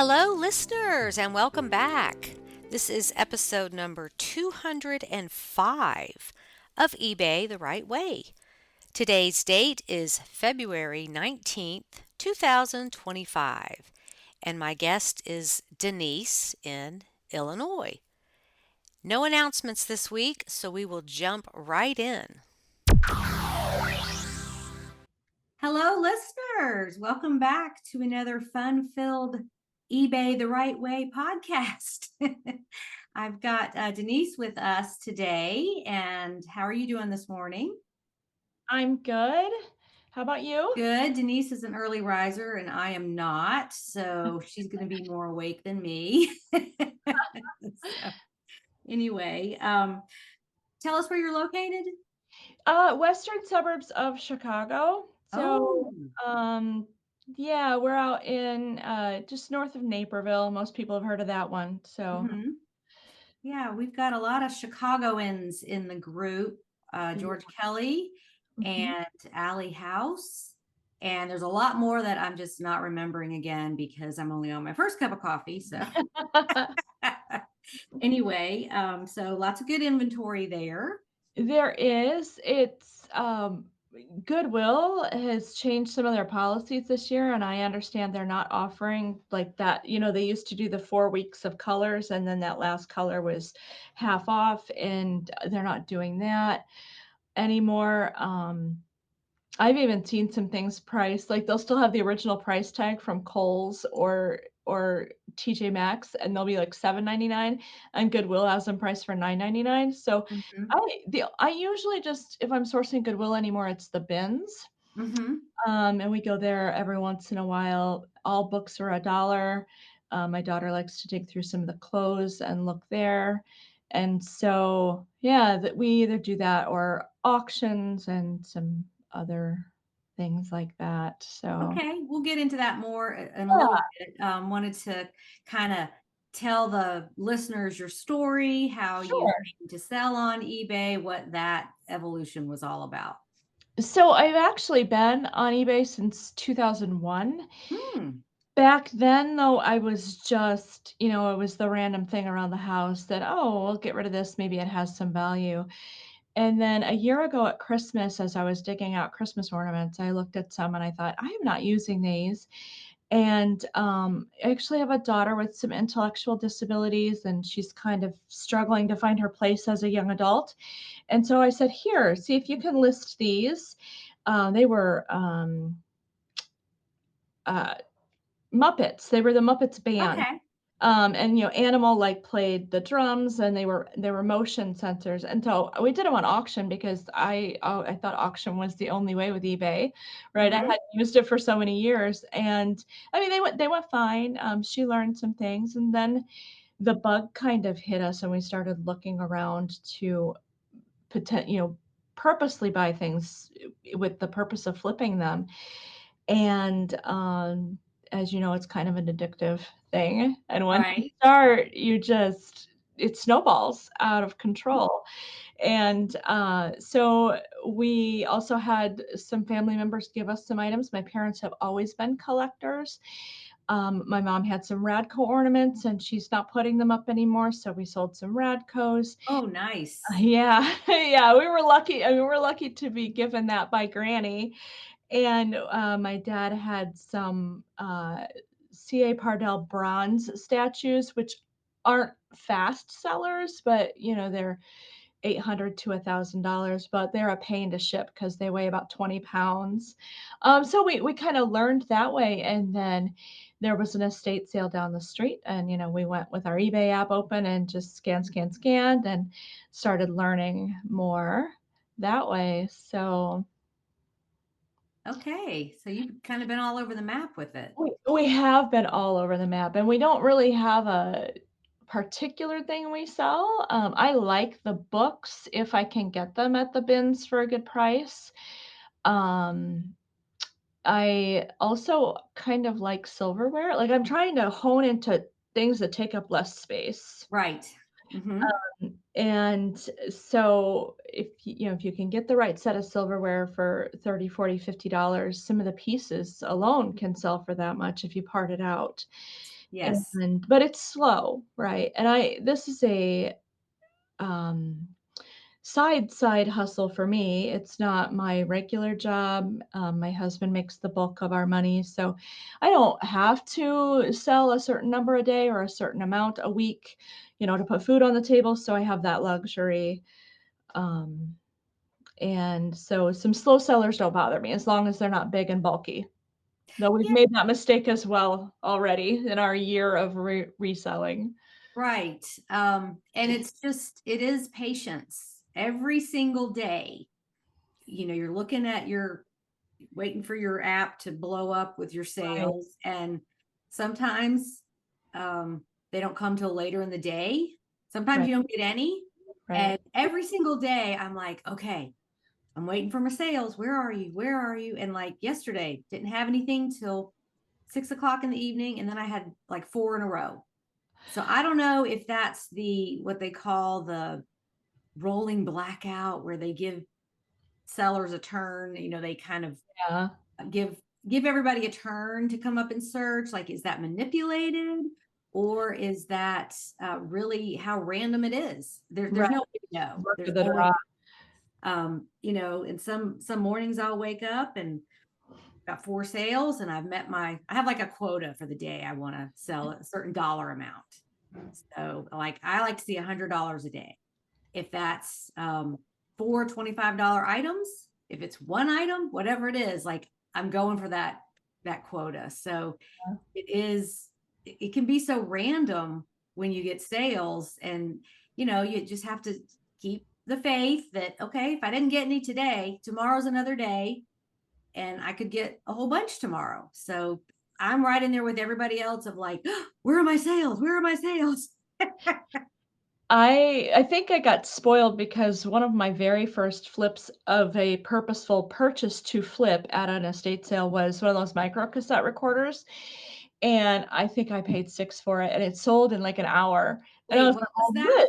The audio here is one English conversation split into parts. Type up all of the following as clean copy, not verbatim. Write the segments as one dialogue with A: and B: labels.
A: Hello, listeners, and welcome back. This is episode number 205 of eBay the Right Way. Today's date is February 19th, 2025, and my guest is Denise in Illinois. No announcements this week, so we will jump right in.
B: Hello, listeners. Welcome back to another fun filled eBay the Right Way podcast. I've got Denise with us today. And how are you doing this morning?
C: I'm good. How about you?
B: Good. Denise is an early riser, and I am not. So she's going to be more awake than me. So, anyway, tell us where you're located.
C: Western suburbs of Chicago.
B: Oh,
C: Yeah, we're out in just north of Naperville. Most people have heard of that one.
B: mhm. Yeah, we've got a lot of Chicagoans in the group.
C: Yeah.
B: George Kelly
C: Mhm.
B: and Allie House. And there's a lot more that I'm just not remembering again because I'm only on my first cup of coffee. So anyway, so lots of good inventory there.
C: There is. Goodwill has changed some of their policies this year, and I understand they're not offering like that. They used to do the 4 weeks of colors, and then that last color was half off, and they're not doing that anymore. I've even seen some things priced like they'll still have the original price tag from Kohl's or TJ Maxx, and they'll be like $7.99, and Goodwill has them priced for $9.99. So
B: Hmm.
C: I usually just if I'm sourcing Goodwill anymore, it's the bins.
B: Hmm.
C: And we go there every once in a while. All books are $1. My daughter likes to dig through some of the clothes and look there. And so, yeah, that we either do that or auctions and some other things like that. So,
B: Okay, we'll get into that more in a
C: yeah,
B: little bit. Wanted to kind of tell the listeners your story, how you
C: sure.
B: came to sell on eBay, what that evolution was all about.
C: So I've actually been on eBay since 2001.
B: Hmm.
C: Back then, though, I was just, it was the random thing around the house that, oh, we'll get rid of this. Maybe it has some value. And then a year ago at Christmas, as I was digging out Christmas ornaments, I looked at some and I thought, I am not using these. And I actually have a daughter with some intellectual disabilities, and she's kind of struggling to find her place as a young adult. And so I said, here, see if you can list these. They were uh, Muppets. They were the Muppets band.
B: Okay.
C: And Animal like played the drums, and they were motion sensors. And so we did them on auction because I thought auction was the only way with eBay, right? I
B: Hmm.
C: had used it for so many years, and I mean they went fine. She learned some things, and then the bug kind of hit us, and we started looking around to purposely buy things with the purpose of flipping them. And, as you know, it's kind of an addictive thing, and once you
B: Right.
C: start, it snowballs out of control, and, so we also had some family members give us some items. My parents have always been collectors. My mom had some Radco ornaments, and she's not putting them up anymore, so we sold some Radcos.
B: Oh, nice.
C: Yeah, yeah, we were lucky. I mean, we're lucky to be given that by Granny. And, my dad had some, C.A. Pardell bronze statues, which aren't fast sellers, but, they're 800 to $1,000, but they're a pain to ship because they weigh about 20 pounds. So we kinda learned that way, and then there was an estate sale down the street, and, we went with our eBay app open and just scanned, and started learning more that way. So
B: Okay. So you've kind of been all over the map with it.
C: we have been all over the map, and we don't really have a particular thing we sell. I like the books if I can get them at the bins for a good price. Um, I also kind of like silverware. Like, I'm trying to hone into things that take up less space.
B: Right. Hmm.
C: And so if you can get the right set of silverware for 30, 40, $50, some of the pieces alone can sell for that much if you part it out.
B: Yes.
C: but it's slow, right? And this is a um side hustle for me. It's not my regular job. My husband makes the bulk of our money, so I don't have to sell a certain number a day or a certain amount a week, to put food on the table. So I have that luxury. Um, and so some slow sellers don't bother me as long as they're not big and bulky. Though we've
B: Yeah,
C: made that mistake as well already in our year of reselling.
B: right. And it is patience every single day. You're looking at waiting for your app to blow up with your
C: Right,
B: sales. And sometimes they don't come till later in the day. Sometimes
C: right,
B: you don't get any.
C: right.
B: And every single day, I'm like, okay, I'm waiting for my sales. Where are you? Where are you? And like yesterday, didn't have anything till 6 o'clock in the evening. And then I had like four in a row. So I don't know if that's what they call the rolling blackout, where they give sellers a turn. They kind of
C: Yeah,
B: give give everybody a turn to come up and search. Like, is that manipulated, or is that really how random it is? There's
C: right.
B: no way to know.
C: Luck
B: There's
C: of the
B: always
C: draw.
B: and some mornings I'll wake up and got four sales, and I have like a quota for the day. I want to sell a certain dollar amount. So like I like to see $100 a day. If that's four $25 items, if it's one item, whatever it is, like I'm going for that quota. So it can be so random when you get sales, and you just have to keep the faith that, okay, if I didn't get any today, tomorrow's another day, and I could get a whole bunch tomorrow. So I'm right in there with everybody else of like, where are my sales? Where are my sales?
C: I think I got spoiled because one of my very first flips of a purposeful purchase to flip at an estate sale was one of those micro cassette recorders, and I think I paid 6 for it, and it sold in, like, an hour, and I
B: Wait,
C: was
B: what
C: like,
B: was
C: "Oh,
B: that?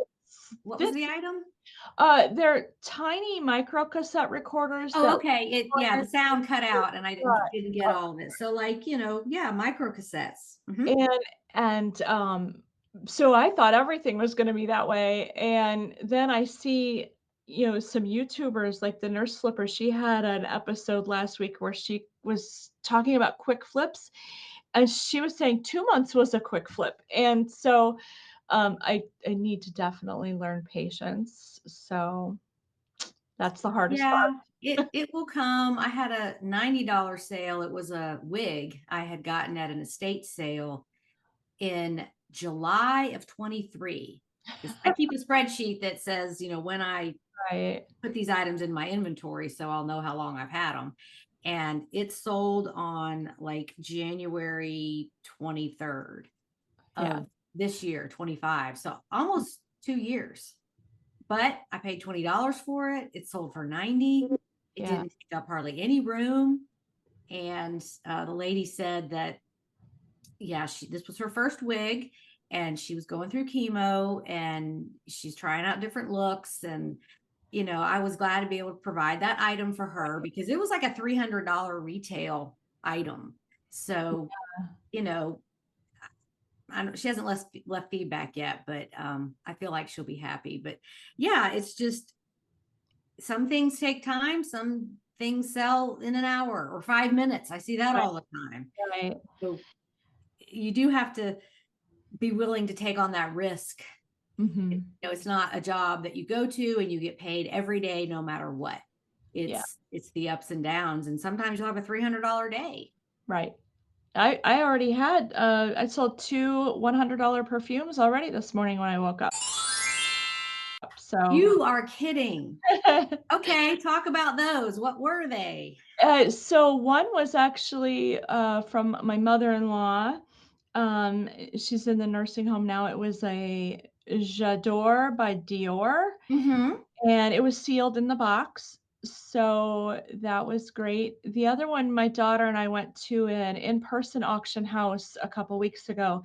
B: What was
C: this"
B: the item?
C: they're tiny micro cassette recorders
B: Oh,
C: that
B: okay. Yeah, the sound cut out and I didn't get
C: uh,
B: all of it. So like, yeah, micro cassettes.
C: and so I thought everything was gonna be that way, and then I see, some YouTubers like the Nurse Flipper. She had an episode last week where she was talking about quick flips, and she was saying 2 months was a quick flip, and so, I need to definitely learn patience, so that's the hardest part.
B: Yeah, it will come. I had a $90 sale. It was a wig I had gotten at an estate sale in July of 23. Because I keep a spreadsheet that says, when I
C: Right.
B: put these items in my inventory, so I'll know how long I've had them. And it sold on like January 23rd
C: Yeah,
B: of this year, 25. So almost 2 years. But I paid $20 for it. It sold for 90. It
C: yeah,
B: didn't take up hardly any room. And the lady said that, yeah, this was her first wig, and she was going through chemo, and she's trying out different looks. And I was glad to be able to provide that item for her because it was like a $300 retail item. So, you know, she hasn't left feedback yet, but I feel like she'll be happy. But yeah, it's just some things take time, some things sell in an hour or 5 minutes. I see that
C: right,
B: all the time.
C: right.
B: So you do have to be willing to take on that risk.
C: Mhm.
B: It's not a job that you go to and you get paid every day, no matter what.
C: Yeah,
B: It's the ups and downs, and sometimes you'll have a $300 day.
C: right. I already had, I sold 2 $100 perfumes already this morning when I woke up, so
B: You are kidding. Okay, talk about those. What were they?
C: so one was actually, from my mother-in-law. She's in the nursing home now. It was a J'adore by Dior,
B: Mm-hmm.
C: and it was sealed in the box, so that was great. The other one, my daughter and I went to an in-person auction house a couple weeks ago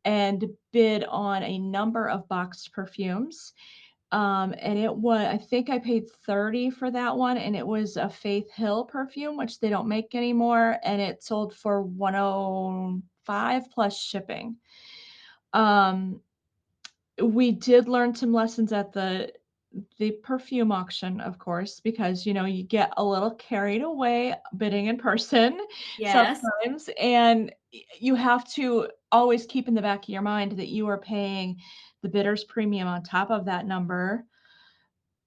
C: and bid on a number of boxed perfumes. And I think I paid 30 for that one, and it was a Faith Hill perfume, which they don't make anymore, and it sold for 105 $5 plus shipping. Um, we did learn some lessons at the perfume auction, of course, because, you get a little carried away bidding in person
B: Yes.
C: sometimes, and you have to always keep in the back of your mind that you are paying the bidder's premium on top of that number,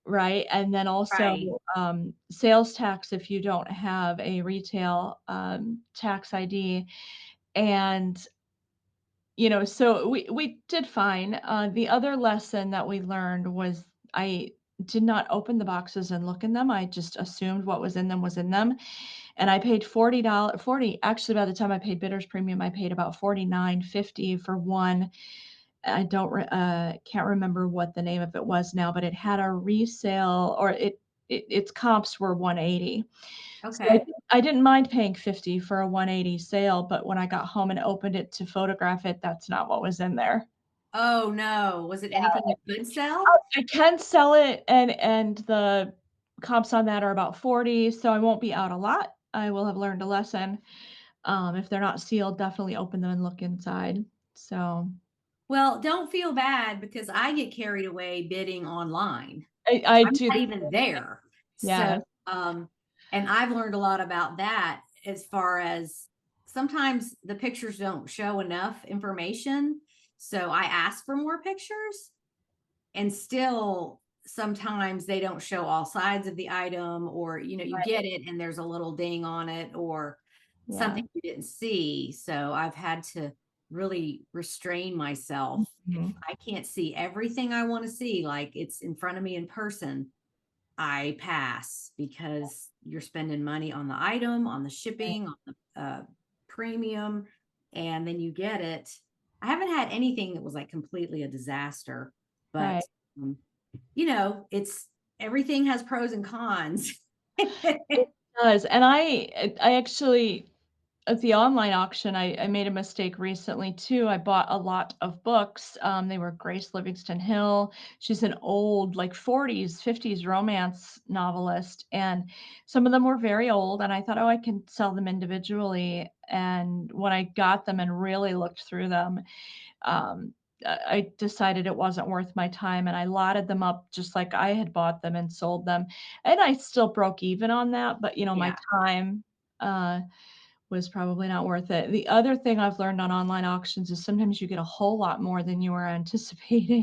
C: right? And then also,
B: Right.
C: sales tax if you don't have a retail, tax ID, and so we did fine. The other lesson that we learned was I did not open the boxes and look in them. I just assumed what was in them was in them. And I paid $40, 40, actually by the time I paid bidder's premium, I paid about 49.50 for one. I don't can't remember what the name of it was now, but it had a resale or its comps were 180. So
B: Okay.
C: I didn't mind paying 50 for a 180 sale, but when I got home and opened it to photograph it, that's not what was in there.
B: Oh no. Was it anything you could sell?
C: Oh, I can sell it and the comps on that are about 40, so I won't be out a lot. I will have learned a lesson. If they're not sealed, definitely open them and look inside. So
B: Well, don't feel bad because I get carried away bidding online.
C: I
B: I'm
C: do
B: not
C: the
B: even there. So,
C: yes,
B: and I've learned a lot about that as far as sometimes the pictures don't show enough information. So I ask for more pictures and still sometimes they don't show all sides of the item or, you
C: right,
B: get it and there's a little ding on it or
C: yeah.
B: something you didn't see. So I've had to really restrain myself. If
C: Mhm.
B: I can't see everything I want to see, like it's in front of me in person, I pass because you're spending money on the item, on the
C: Right,
B: shipping, on the premium, and then you get it. I haven't had anything that was like completely a disaster, but
C: right.
B: um, it's everything has pros and cons.
C: It does, and I actually at the online auction, I made a mistake recently too. I bought a lot of books. They were Grace Livingston Hill. She's an old, like 40s, 50s romance novelist, and some of them were very old. And I thought, oh, I can sell them individually. And when I got them and really looked through them, um, I decided it wasn't worth my time, and I lotted them up just like I had bought them and sold them. And I still broke even on that, but my
B: Yeah,
C: time. Uh, was probably not worth it. The other thing I've learned on online auctions is sometimes you get a whole lot more than you were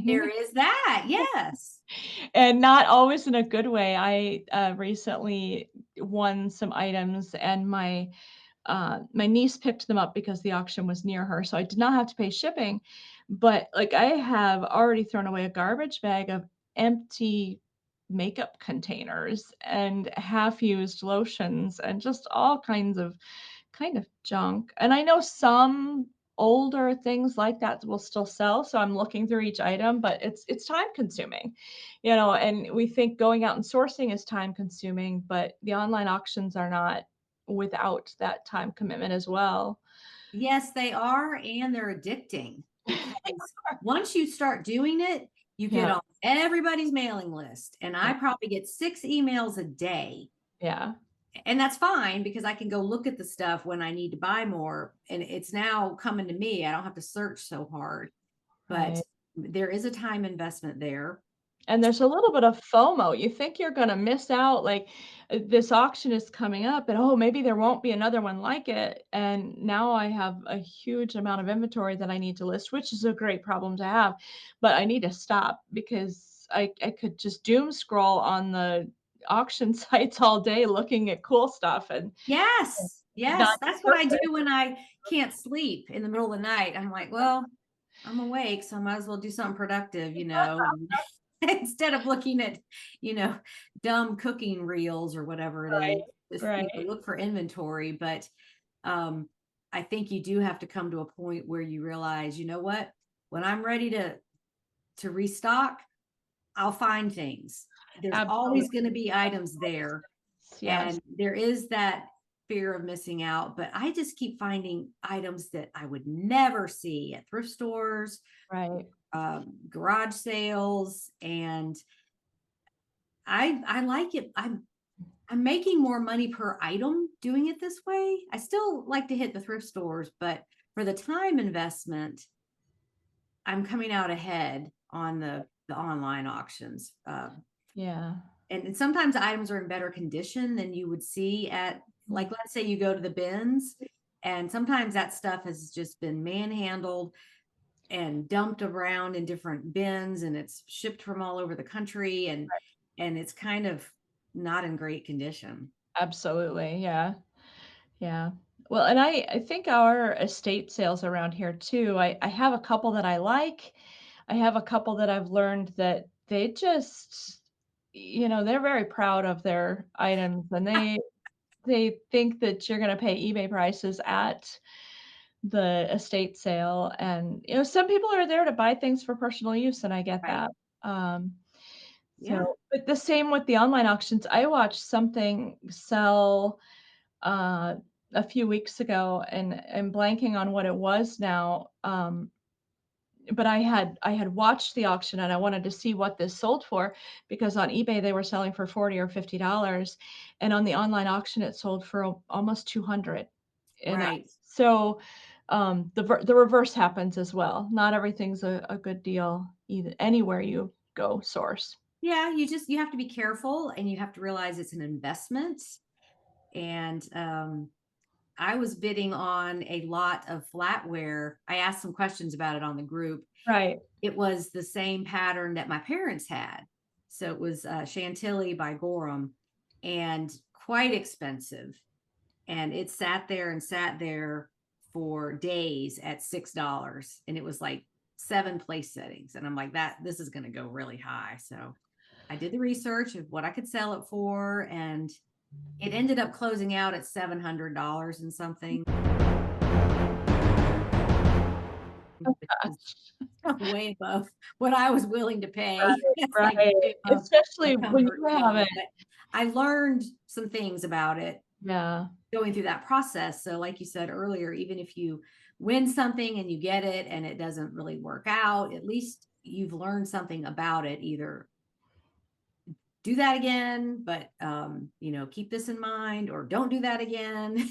B: there
C: anticipating,
B: is that. Yes.
C: and not always in a good way. I recently won some items, and my niece picked them up because the auction was near her, so I did not have to pay shipping. But like I have already thrown away a garbage bag of empty makeup containers and half-used lotions and just all kinds of kind of junk. And I know some older things like that will still sell, so I'm looking through each item, but it's time consuming. And we think going out and sourcing is time consuming, but the online auctions are not without that time commitment as well.
B: Yes, they are, and they're addicting because once you start doing it, you get
C: Yeah,
B: on everybody's mailing list. And
C: yeah,
B: I probably get 6 emails a day.
C: yeah,
B: And that's fine because I can go look at the stuff when I need to buy more. And it's now coming to me. I don't have to search so hard, but
C: right.
B: there is a time investment there.
C: And there's a little bit of FOMO. You think you're gonna miss out, like, this auction is coming up and, "Oh, maybe there won't be another one like it," and now I have a huge amount of inventory that I need to list, which is a great problem to have, but I need to stop because I could just doom scroll on the auction sites all day looking at cool stuff and
B: Yes. Yes.
C: not
B: That's what I do
C: purpose.
B: when I can't sleep in the middle of the night. I'm like, well, I'm awake, so I might as well do something productive, instead of looking at, you know, dumb cooking reels or whatever it is.
C: Right,
B: Just,
C: right.
B: look for inventory. But um, I think you do have to come to a point where you realize, you know what, when I'm ready to restock, I'll find things. There's
C: Absolutely.
B: always going to be items there,
C: Yes,
B: and there is that fear of missing out. But I just keep finding items that I would never see at thrift stores,
C: right.
B: garage sales, and I like it. I'm making more money per item doing it this way. I still like to hit the thrift stores, but for the time investment, I'm coming out ahead on the online auctions.
C: Yeah.
B: And sometimes items are in better condition than you would see at, like, let's say you go to the bins, and sometimes that stuff has just been manhandled and dumped around in different bins, and it's shipped from all over the country, and it's kind of not in great condition.
C: Absolutely. Yeah. Yeah. Well, and I think our estate sales around here too, I have a couple that I like. I have a couple that I've learned that they just, they're very proud of their items and they think that you're going to pay eBay prices at the estate sale. And, some people are there to buy things for personal use, and I get
B: Right.
C: that. Um,
B: Yeah.
C: but the same with the online auctions. I watched something sell uh, a few weeks ago, and I'm blanking on what it was now. But I had watched the auction and I wanted to see what this sold for because on eBay they were selling for 40 or $50, and on the online auction it sold for almost 200. And
B: Right.
C: so the reverse happens as well. Not everything's a good deal either anywhere you go source.
B: Yeah, you have to be careful, and you have to realize it's an investment. And I was bidding on a lot of flatware. I asked some questions about it on the group.
C: Right.
B: It was the same pattern that my parents had. So it was Chantilly by Gorham, and quite expensive. And it sat there for days at $6. And it was like 7 place settings. And I'm like, this is going to go really high. So I did the research of what I could sell it for, and it ended up closing out at $700 and something,
C: Oh,
B: which is
C: gosh.
B: way above what I was willing to pay. That's like
C: Right.
B: way above my
C: Especially when
B: comfort
C: you
B: zone.
C: haven't.
B: But I learned some things about it
C: Yeah.
B: going through that process. So, like you said earlier, even if you win something and you get it and it doesn't really work out, at least you've learned something about it. Either do that again, but keep this in mind, or don't do that again,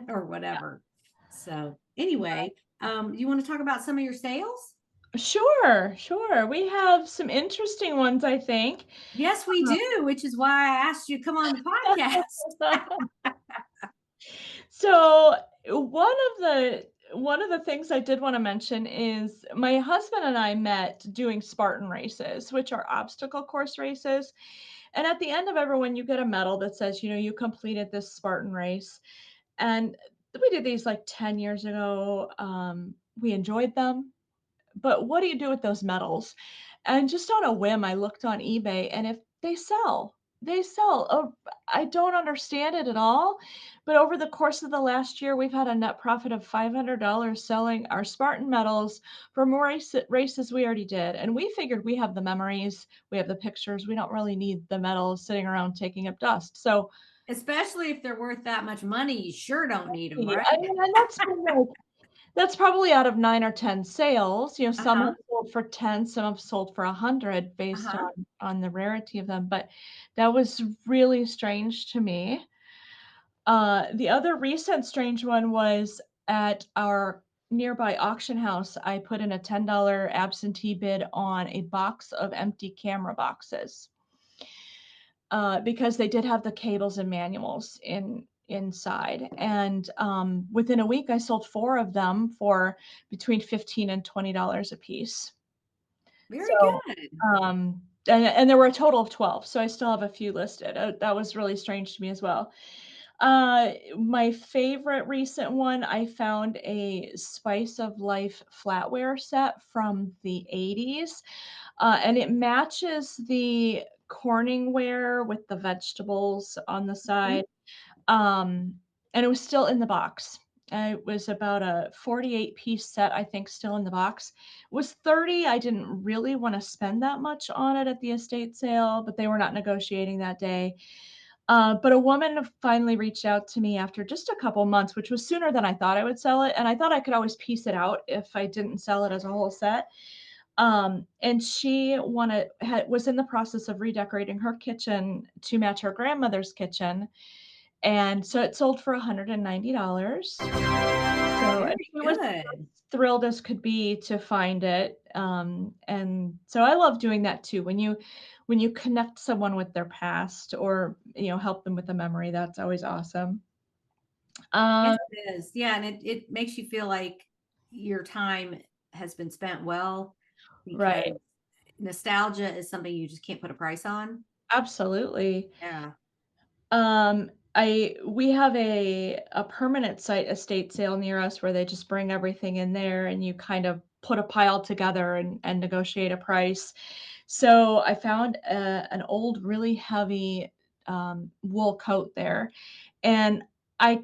B: or whatever. So anyway, you want to talk about some of your sales?
C: Sure, sure. We have some interesting ones, I think.
B: Yes, we do, which is why I asked you to come on the podcast.
C: So one of the things I did want to mention is my husband and I met doing Spartan races, which are obstacle course races. And at the end of every one, you get a medal that says, you completed this Spartan race. And we did these like 10 years ago. We enjoyed them. But what do you do with those medals? And just on a whim, I looked on eBay, and if they sell. Oh, I don't understand it at all. But over the course of the last year, we've had a net profit of $500 selling our Spartan medals from races we already did. And we figured we have the memories, we have the pictures. We don't really need the medals sitting around taking up dust. So,
B: Especially if they're worth that much money, you sure don't need them,
C: I
B: right?
C: mean, and that's probably out of 9 or 10 sales. Some
B: Uh-huh.
C: have sold for 10, some have sold for 100 based
B: Uh-huh.
C: on the rarity of them, but that was really strange to me. The other recent strange one was at our nearby auction house. I put in a $10 absentee bid on a box of empty camera boxes, because they did have the cables and manuals inside. And within a week, I sold 4 of them for between $15 and $20 a piece.
B: Very
C: So,
B: good.
C: and there were a total of 12. So I still have a few listed. That was really strange to me as well. My favorite recent one, I found a Spice of Life flatware set from the 80s. And it matches the Corningware with the vegetables on the
B: Mhm.
C: side. Um, and it was still in the box. It was about a 48-piece set, I think, still in the box. It was 30. I didn't really want to spend that much on it at the estate sale, but they were not negotiating that day. But a woman finally reached out to me after just a couple months, which was sooner than I thought I would sell it. And I thought I could always piece it out if I didn't sell it as a whole set. And she was in the process of redecorating her kitchen to match her grandmother's kitchen. And so it sold for $190. So, and
B: Very
C: he was
B: good.
C: thrilled as could be to find it, and so I love doing that too. When you connect someone with their past or, help them with a memory, that's always awesome.
B: Yes,
C: Um,
B: it is. Yeah, and it makes you feel like your time has been spent well
C: right,
B: because nostalgia is something you just can't put a price on.
C: absolutely.
B: Yeah.
C: I we have a permanent site estate sale near us where they just bring everything in there and you kind of put a pile together and negotiate a price. So I found an old, really heavy wool coat there, and I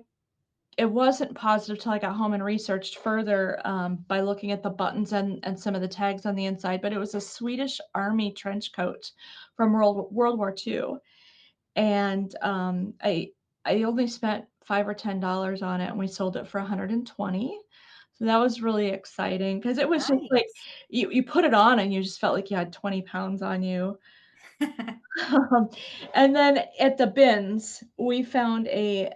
C: it wasn't positive till I got home and researched further by looking at the buttons and some of the tags on the inside. But it was a Swedish Army trench coat from World War II, and I only spent $5 or $10 on it, and we sold it for 120. So that was really exciting because it was just like
B: Nice.
C: you put it on and you just felt like you had 20 pounds on you. Um, and then at the bins, we found a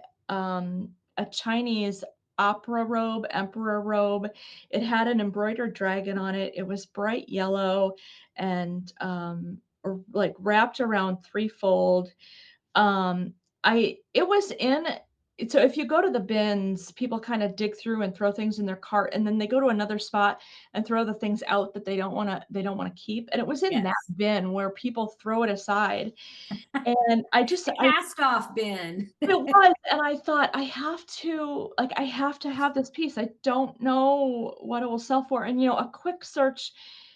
C: Chinese opera robe, emperor robe. It had an embroidered dragon on it. It was bright yellow and like wrapped around threefold. I it was in so if you go to the bins, people kind of dig through and throw things in their cart, and then they go to another spot and throw the things out that they don't wanna keep, and it was in that
B: Yes.
C: bin where people throw it aside, and
B: The cast off bin.
C: it was, and I thought, I have to have this piece. I don't know what it will sell for, and, a quick search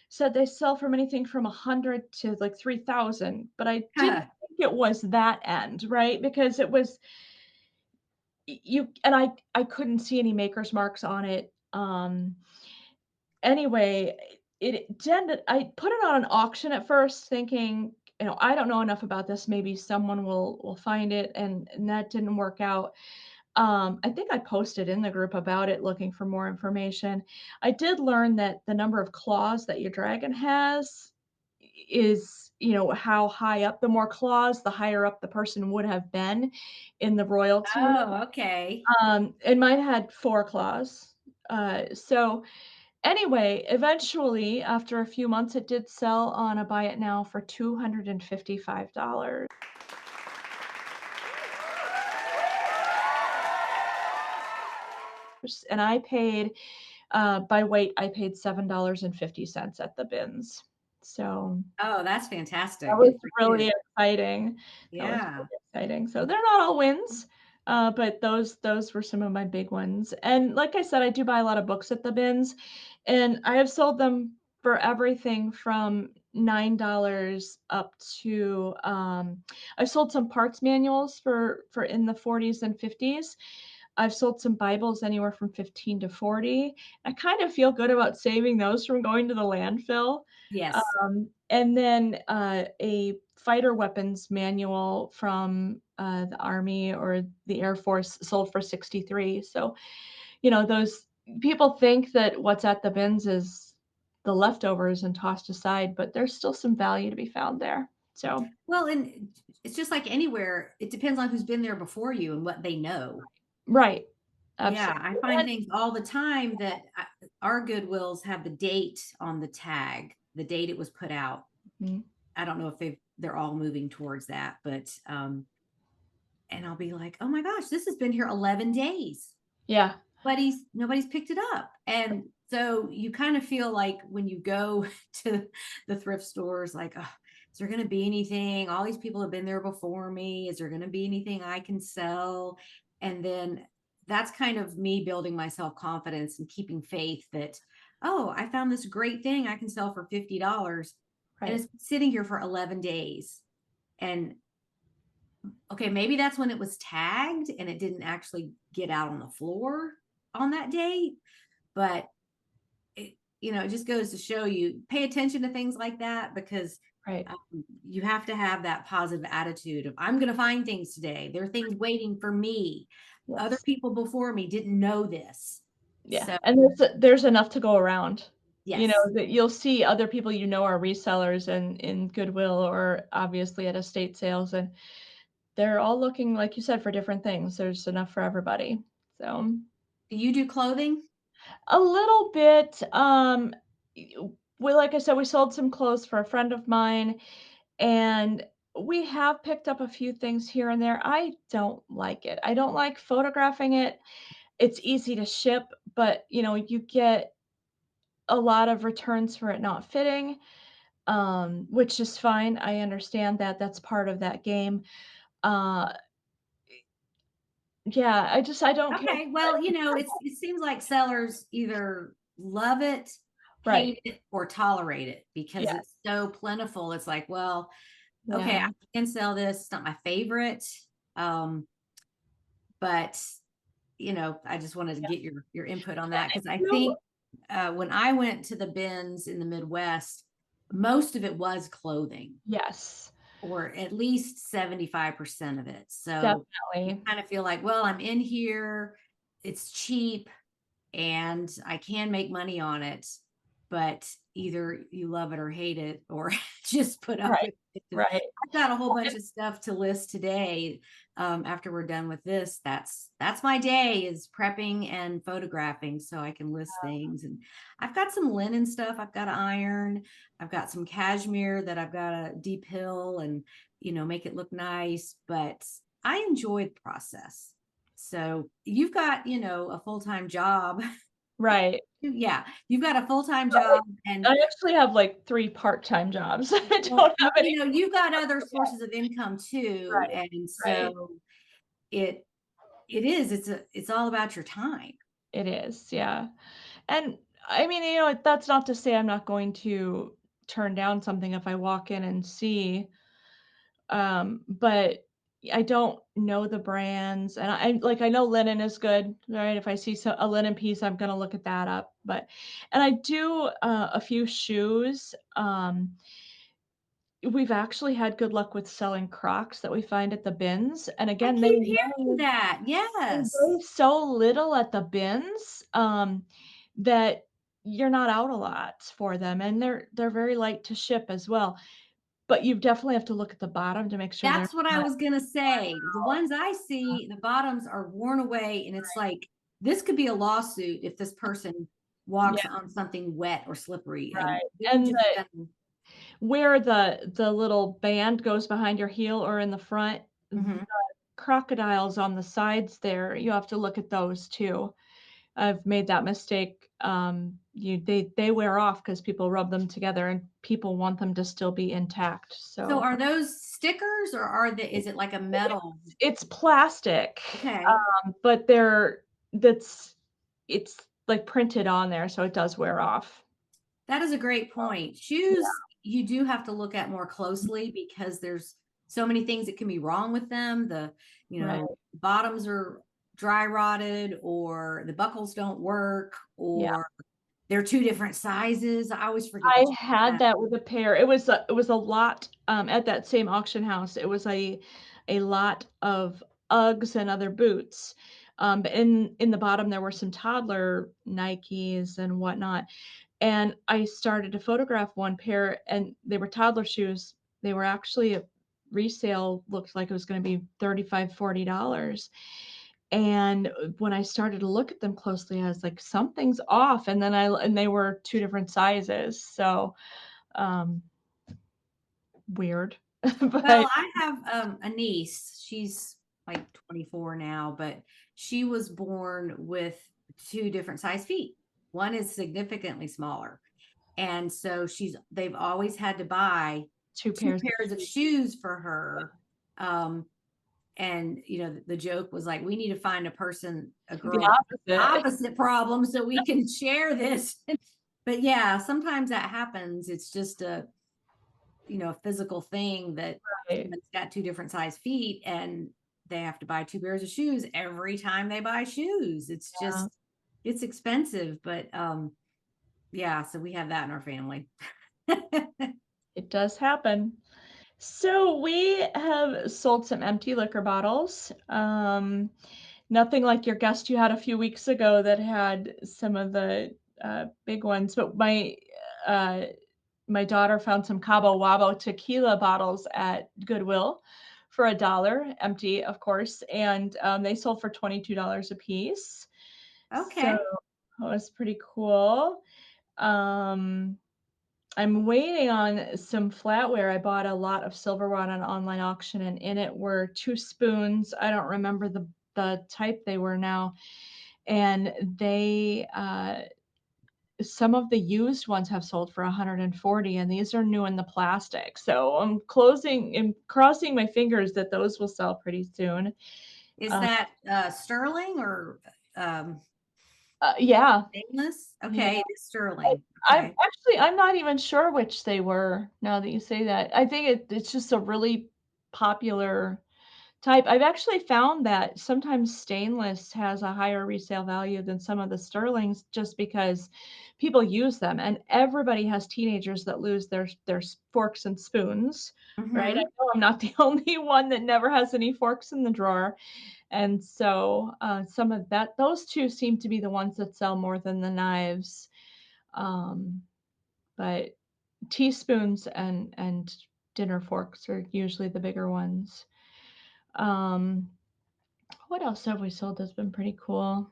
C: said they sell from anything from 100 to, like, 3,000, but I didn't think it was that end, right? Because it was you and I couldn't see any maker's marks on it. Anyway, I put it on an auction at first thinking, I don't know enough about this, maybe someone will find it, and that didn't work out. I think I posted in the group about it looking for more information. I did learn that the number of claws that your dragon has is, how high up. The more claws, the higher up the person would have been in the royalty.
B: Oh, okay.
C: And mine had 4 claws. So anyway, eventually, after a few months, it did sell on a buy it now for $255. And I paid, by weight, I paid $7.50 at the bins. So
B: Oh, that's
C: that
B: fantastic.
C: was
B: Good for you.
C: really exciting. That was
B: Yeah.
C: really exciting. So they're not all wins, but those were some of my big ones. And like I said, I do buy a lot of books at the bins, and I have sold them for everything from $9 up to I've sold some parts manuals for in the 40s and 50s. I've sold some Bibles anywhere from 15 to 40. I kind of feel good about saving those from going to the landfill.
B: Yes.
C: And then a fighter weapons manual from the Army or the Air Force sold for 63. So, those people think that what's at the bins is the leftovers and tossed aside, but there's still some value to be found there. So,
B: Well, and it's just like anywhere, it depends on who's been there before you and what they know.
C: right.
B: Yeah,
C: Absolutely.
B: I find things all the time that our Goodwills have the date on the tag, the date it was put out.
C: Mhm.
B: I don't know if they're all moving towards that, but and I'll be like, "Oh my gosh, this has been here 11 days."
C: Yeah.
B: Nobody's picked it up. And so you kind of feel like when you go to the thrift stores, like, oh, is there going to be anything? All these people have been there before me. Is there going to be anything I can sell? And then that's kind of me building my self confidence and keeping faith that, oh, I found this great thing I can sell for $50 and
C: Right.
B: it's been sitting here for 11 days. And okay, maybe that's when it was tagged and it didn't actually get out on the floor on that day, but it just goes to show you pay attention to things like that because
C: Right.
B: you have to have that positive attitude of I'm going to find things today. There are things waiting for me. Other
C: Yes.
B: people before me didn't know this.
C: Yeah,
B: So,
C: and there's enough to go around.
B: yes.
C: That you'll see other people are resellers in Goodwill or obviously at estate sales, and they're all looking, like you said, for different things. There's enough for everybody. So
B: Do you do clothing?
C: a little bit, we like I said, we sold some clothes for a friend of mine, and we have picked up a few things here and there. I don't like it. I don't like photographing it. It's easy to ship, but, you get a lot of returns for it not fitting, which is fine. I understand that. That's part of that game. Uh, yeah, I don't care.
B: Okay, well, it seems like sellers either love it,
C: Right.
B: hate it, or tolerate it because
C: Yeah.
B: it's so plentiful. It's like, well, okay,
C: Yeah.
B: I can sell this. It's not my favorite. Um, but I just wanted to
C: Yeah.
B: get your input on that because I
C: No.
B: think when I went to the bins in the Midwest, most of it was clothing,
C: Yes,
B: or at least 75% of it. So you
C: definitely.
B: kind of feel like, well, I'm in here, it's cheap, and I can make money on it, but either you love it or hate it, or just put up
C: Right,
B: with it. 'Cause
C: right.
B: I've got a whole
C: Well,
B: bunch of stuff to list today. After we're done with this, that's my day, is prepping and photographing so I can list things. And I've got some linen stuff I've got to iron. I've got some cashmere that I've got to deep pill and make it look nice. But I enjoy the process. So you've got, a full-time job.
C: right.
B: Yeah, you've got a full-time
C: Well,
B: job, and
C: I actually have, like, 3 part-time jobs. I
B: well,
C: don't have any
B: you've got other
C: full-time jobs.
B: sources of income too,
C: Right,
B: and
C: right.
B: so it it's all about your time.
C: It is, yeah. And, I mean, that's not to say I'm not going to turn down something if I walk in and see, but I don't know the brands, and I know linen is good, right? If I see a linen piece, I'm gonna look at that up, and I do, a few shoes. We've actually had good luck with selling Crocs that we find at the bins, and
B: I
C: again,
B: keep hearing that.
C: they
B: Yes.
C: weigh so little at the bins, that you're not out a lot for them, and they're very light to ship as well, but you definitely have to look at the bottom to make sure they're
B: That's what I
C: not
B: was gonna say. The ones I see, the bottoms are worn away, and it's like this could be a lawsuit if this person
C: yeah,
B: walks on something wet or slippery, and
C: right,
B: they're
C: and
B: just gonna.
C: where the little band goes behind your heel or in the front, the
B: Mhm.
C: crocodiles on the sides there, you have to look at those too. I've made that mistake. They wear off because people rub them together and people want them to still be intact.
B: So
C: So
B: are those stickers, or is it like a metal?
C: it's plastic,
B: Okay.
C: but that's it's like printed on there, so it does wear off.
B: That is a great point. Shoes,
C: Yeah,
B: you do have to look at more closely because there's so many things that can be wrong with them.
C: right.
B: Bottoms are dry rotted, or the buckles don't work,
C: Yeah.
B: or they're two different sizes. I always forget to
C: I
B: check
C: had
B: that.
C: that with a pair. It was a lot, at that same auction house. It was a lot of Uggs and other boots. But in the bottom, there were some toddler Nikes and whatnot, and I started to photograph one pair, and they were toddler shoes. They were actually a resale, looked like it was gonna be 35, $40. And when I started to look at them closely, I was like, "Something's off," and they were 2 different sizes, so, um, weird. But
B: Well, I have a niece. She's like 24 now, but she was born with two different size feet. One is significantly smaller. And so they've always had to buy
C: 2
B: two
C: pairs of
B: pairs of
C: shoes.
B: shoes for her. And the joke was like, we need to find a
C: The
B: girl
C: opposite.
B: opposite problem so we can share this. But yeah, sometimes that happens. It's just a physical thing that
C: Right.
B: someone's got two different size feet, and they have to buy two pairs of shoes every time they buy shoes.
C: Yeah,
B: It's expensive, but yeah, so we have that in our family.
C: it does happen. So, we have sold some empty liquor bottles, nothing like your guest you had a few weeks ago that had some of the, big ones, but uh my daughter found some Cabo Wabo tequila bottles at Goodwill for $1, empty, of course, and they sold for $22 a piece. So
B: Okay.
C: that was pretty cool. Um, I'm waiting on some flatware. I bought a lot of silverware on an online auction, and in it were 2 spoons. I don't remember the type they were now, and they, some of the used ones have sold for 140, and these are new in the plastic. So I'm closing and crossing my fingers that those will sell pretty soon.
B: Is
C: Uh,
B: that sterling or um,
C: yeah,
B: stainless?
C: yeah.
B: Okay, it is sterling.
C: I'm
B: Okay.
C: actually I'm not even sure which they were now that you say that. I think it's just a really popular type. I've actually found that sometimes stainless has a higher resale value than some of the sterlings just because people use them, and everybody has teenagers that lose their forks and spoons, right? I
B: Mm-hmm.
C: know I'm not the only one that never has any forks in the drawer, and so, some of that those 2 seem to be the ones that sell more than the knives, um, but teaspoons and dinner forks are usually the bigger ones. Um, what else have we sold that's been pretty cool?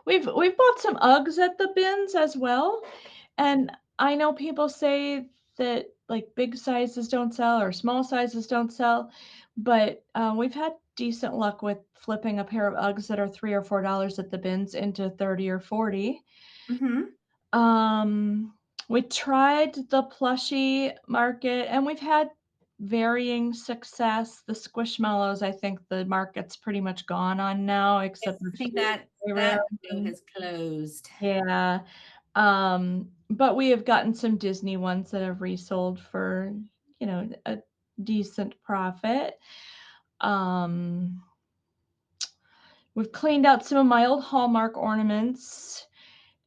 C: We've bought some Uggs at the bins as well, and I know people say that, like, big sizes don't sell or small sizes don't sell, but, we've had decent luck with flipping a pair of Uggs that are 3 or $4 at the bins into 30 or 40.
B: Mm-hmm.
C: Um, we tried the plushie market, and we've had varying success. The Squishmallows, I think the market's pretty much gone on now,
B: Yes,
C: except
B: I
C: there's
B: think
C: very, very rare
B: that window
C: ones.
B: has closed.
C: Yeah. But we have gotten some Disney ones that have resold for, a decent profit. Um, we've cleaned out some of my old Hallmark ornaments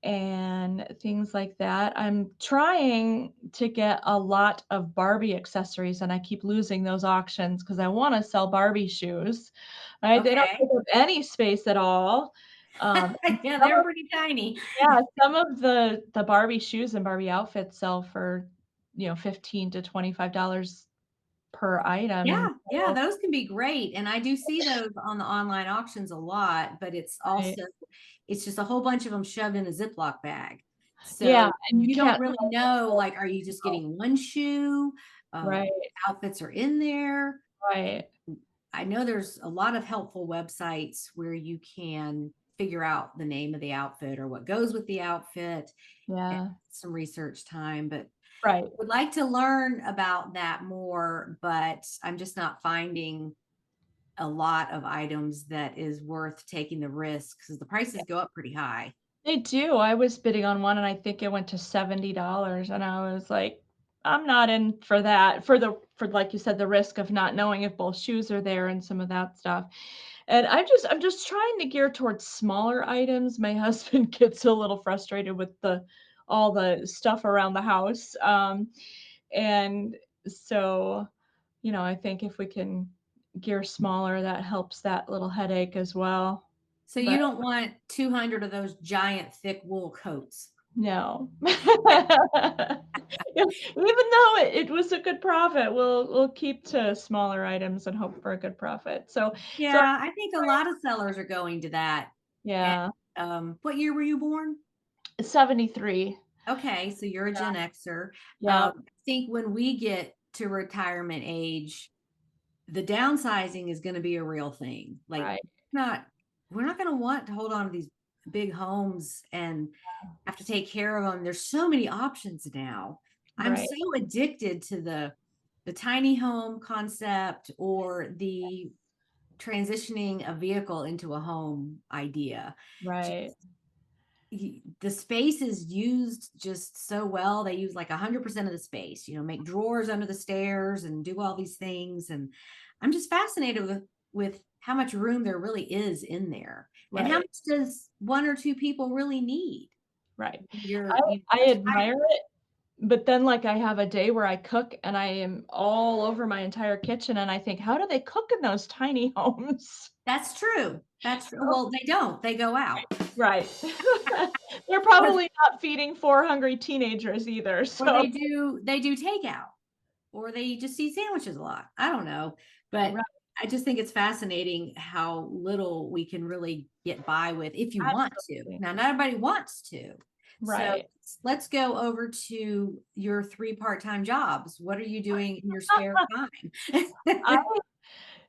C: and things like that. I'm trying to get a lot of Barbie accessories, and I keep losing those auctions because I want to sell Barbie shoes. Right? They don't
B: Okay.
C: take up any space at all.
B: Yeah,
C: Some
B: they're
C: of,
B: pretty tiny.
C: yeah, some of the Barbie shoes and Barbie outfits sell for, 15 to $25 per item, and
B: Yeah, yeah,
C: so,
B: those can be great. And I do see those on the online auctions a lot, but
C: right.
B: it's just a whole bunch of them shoved in a Ziploc bag.
C: Yeah,
B: So
C: and you
B: you don't
C: can't
B: really
C: tell
B: know,
C: what's
B: like, are you just
C: going
B: getting one shoe? Uh,
C: right,
B: Outfits are in there.
C: right.
B: I know there's a lot of helpful websites where you can figure out the name of the outfit or what goes with the outfit and
C: Yeah,
B: some research time, but
C: right.
B: would like to learn about that more, but I'm just not finding a lot of items that is worth taking the risk because the prices go up pretty high.
C: They do. I was bidding on one and I think it went to $70 and I was like, I'm not in for that. For like you said, the risk of not knowing if both shoes are there and some of that stuff. And I'm just trying to gear towards smaller items. My husband gets a little frustrated with the all the stuff around the house. And so, I think if we can gear smaller, that helps that little headache as well.
B: So you
C: But
B: don't want 200 of those giant thick wool coats.
C: no. Even though it was a good profit, we'll keep to smaller items and hope for a good profit. So
B: Yeah, I think a lot of sellers are going to that. And
C: yeah,
B: what year were you born?
C: 73.
B: Okay, so you're a Gen Xer.
C: Yeah,
B: I think when we get to retirement age, the downsizing is going to be a real thing. Like,
C: right,
B: not we're not going to want to hold on to these big homes and have to take care of them. There's so many options now. I'm
C: right,
B: so addicted to the tiny home concept or the transitioning a vehicle into a home idea.
C: right,
B: The space is used just so well. They use like 100% of the space, make drawers under the stairs and do all these things. And I'm just fascinated with how much room there really is in there and how
C: right,
B: much does one or two people really need.
C: right.
B: You're,
C: I
B: you
C: I
B: retire.
C: admire it, but then, like, I have a day where I cook and I am all over my entire kitchen, and I think, "How do they cook in those tiny homes?"
B: That's true. That's true. Well, they don't, they go out
C: Right. They're
B: or,
C: probably not feeding 4 hungry teenagers either,
B: or
C: so
B: they do takeout or they just eat sandwiches a lot. I don't know. But
C: Right.
B: I just think it's fascinating how little we can really get by with if you want to.
C: Absolutely.
B: Now, not everybody wants to. So
C: Right.
B: let's go over to your 3 part-time jobs. What are you doing in your spare time?
C: I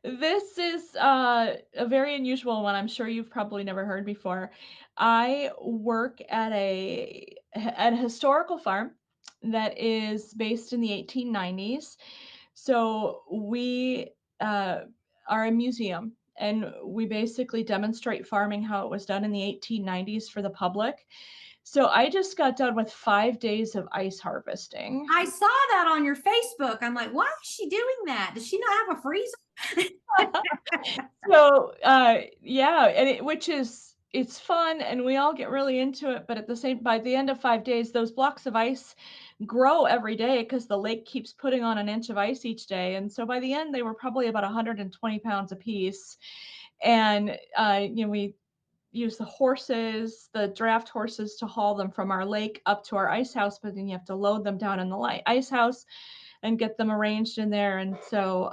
C: This is a very unusual one. I'm sure you've probably never heard before. I work at a historical farm that is based in the 1890's. So we uh, are a museum, and we basically demonstrate farming how it was done in the 1890's for the public. So I just got done with 5 days of ice harvesting.
B: I saw that on your Facebook. I'm like, why is she doing that? Does she not have a freezer?
C: So, yeah, and which is it's fun and we all get really into it, but by the end of 5 days, those blocks of ice grow every day because the lake keeps putting on an inch of ice each day. And so by the end, they were probably about 120 pounds apiece. And, we use the draft horses to haul them from our lake up to our ice house, but then you have to load them down in the ice house and get them arranged in there. And so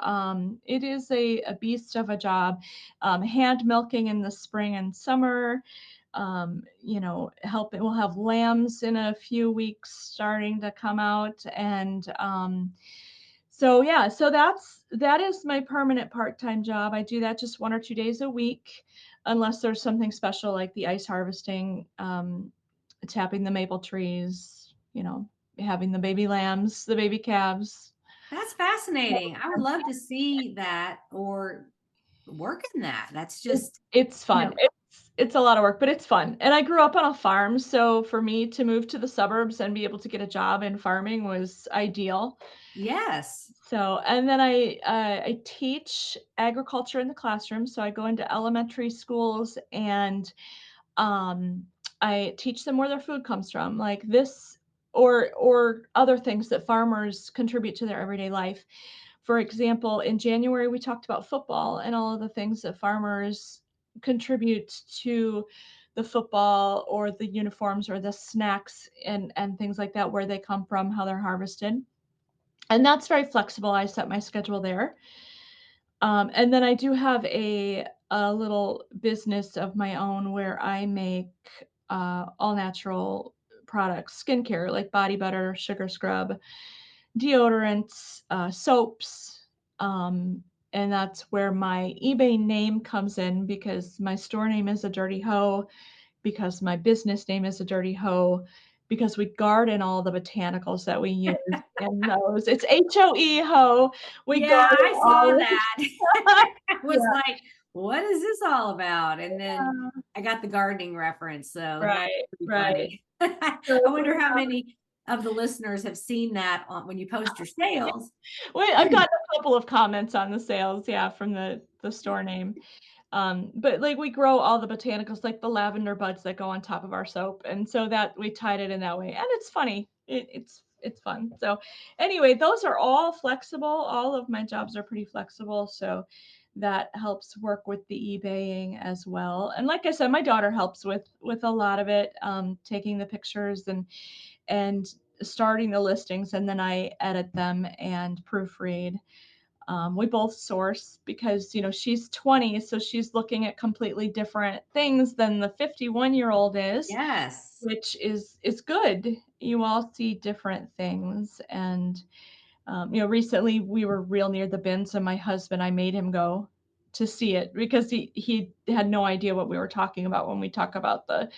C: it is a beast of a job. Hand milking in the spring and summer. We'll have lambs in a few weeks starting to come out. And so yeah, so that is my permanent part-time job. I do that just 1 or 2 days a week, unless there's something special like the ice harvesting, tapping the maple trees, having the baby lambs, the baby calves.
B: That's fascinating. I would love to see that or work in that. That's just,
C: It's
B: you
C: fun.
B: know,
C: It's a lot of work, but it's fun. And I grew up on a farm, so for me to move to the suburbs and be able to get a job in farming was ideal.
B: yes.
C: So, and then I teach agriculture in the classroom. So I go into elementary schools and um, I teach them where their food comes from, like this or other things that farmers contribute to their everyday life. For example, in January we talked about football and all of the things that farmers contribute to the football or the uniforms or the snacks and things like that, where they come from, how they're harvested. And that's very flexible. I set my schedule there. And then I do have a little business of my own where I make all natural products, skincare like body butter, sugar scrub, deodorants, soaps. And that's where my eBay name comes in, because my store name is a Dirty Hoe, because my business name is a Dirty Hoe, because we garden all the botanicals that we use in those. It's HOE Hoe. We
B: Yeah,
C: garden
B: I saw
C: all.
B: that. I was
C: Yeah,
B: like, what is this all about? And then
C: yeah,
B: I got the gardening reference. So that's
C: right,
B: pretty
C: right.
B: funny. I
C: So we
B: wonder how many of the listeners have seen that when you post your sales.
C: I've gotten a couple of comments on the sales, yeah, from the store name. But like we grow all the botanicals, like the lavender buds that go on top of our soap, and so that we tied it in that way, and it's funny. It's fun. So anyway, those are all flexible. All of my jobs are pretty flexible, so that helps work with the eBaying as well. And like I said, my daughter helps with a lot of it, taking the pictures and starting the listings, and then I edit them and proofread. We both source because she's 20, so she's looking at completely different things than the 51-year-old is,
B: Yes.
C: which is good. You all see different things. And recently we were real near the bins, and my husband, I made him go to see it because he had no idea what we were talking about when we talk about the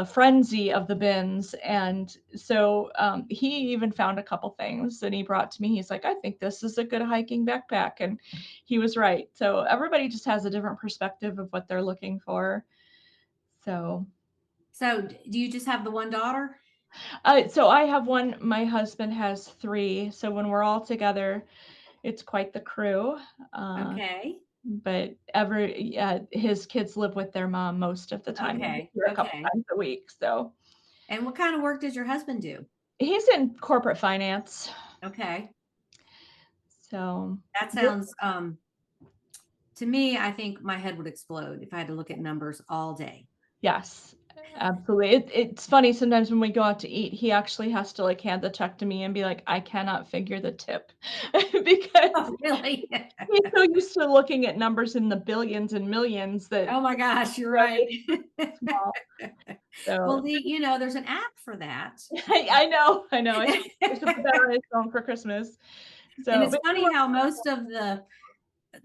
C: frenzy of the bins. And so he even found a couple things and he brought to me. He's like, I think this is a good hiking backpack. And he was right. So everybody just has a different perspective of what they're looking for. So,
B: So do you just have the one daughter?
C: so I have one, my husband has three. So when we're all together, it's quite the crew. Uh,
B: Okay.
C: but his kids live with their mom most of the time. They're
B: Okay.
C: here a couple
B: Okay.
C: times a week. So
B: And what kind of work does your husband do?
C: he's in corporate finance.
B: Okay.
C: So
B: That sounds to me, I think my head would explode if I had to look at numbers all day.
C: yes. Absolutely. It's funny sometimes when we go out to eat, he actually has to like hand the check to me and be like, I cannot figure the tip because
B: Oh, really?
C: he's so used to looking at numbers in the billions and millions that
B: Oh my gosh, you're
C: that
B: right.
C: it's small.
B: Well,
C: So
B: there's an app for that.
C: I know, I know. I should put that on his phone for Christmas.
B: And
C: So,
B: it's
C: but he
B: funny
C: works
B: how most of the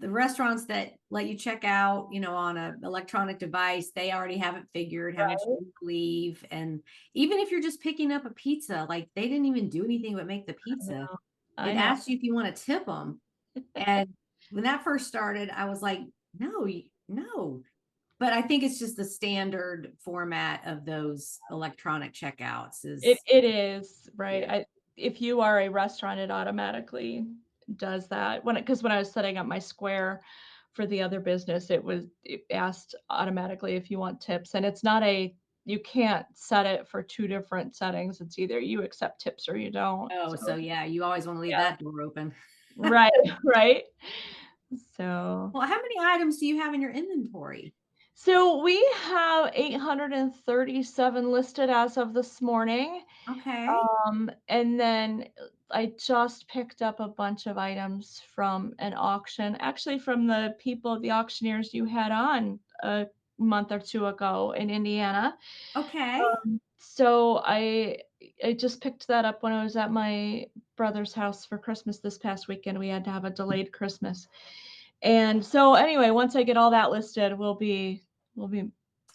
B: restaurants that let you check out, on a electronic device, they already have it figured how much
C: right.
B: you leave. And even if you're just picking up a pizza, like they didn't even do anything but make the
C: I
B: pizza.
C: know. I
B: It
C: know.
B: asks you if you want to tip them. And when that first started, I was like, no, no. But I think it's just the standard format of those electronic checkouts is,
C: It is, right.
B: yeah.
C: If you are a restaurant, it automatically does that. When I was setting up my Square for the other business, it asked automatically if you want tips, and it's not a you can't set it for 2 different settings. It's either you accept tips or you don't.
B: Oh,
C: So,
B: so yeah, you always want to leave
C: yeah.
B: that door open.
C: Right, right. So
B: Well, how many items do you have in your inventory?
C: so we have 837 listed as of this morning.
B: Okay.
C: And then I just picked up a bunch of items from an auction, actually from the auctioneers you had on a month or 2 ago in Indiana.
B: Okay.
C: So I just picked that up when I was at my brother's house for Christmas this past weekend. We had to have a delayed Christmas. And so anyway, once I get all that listed, we'll be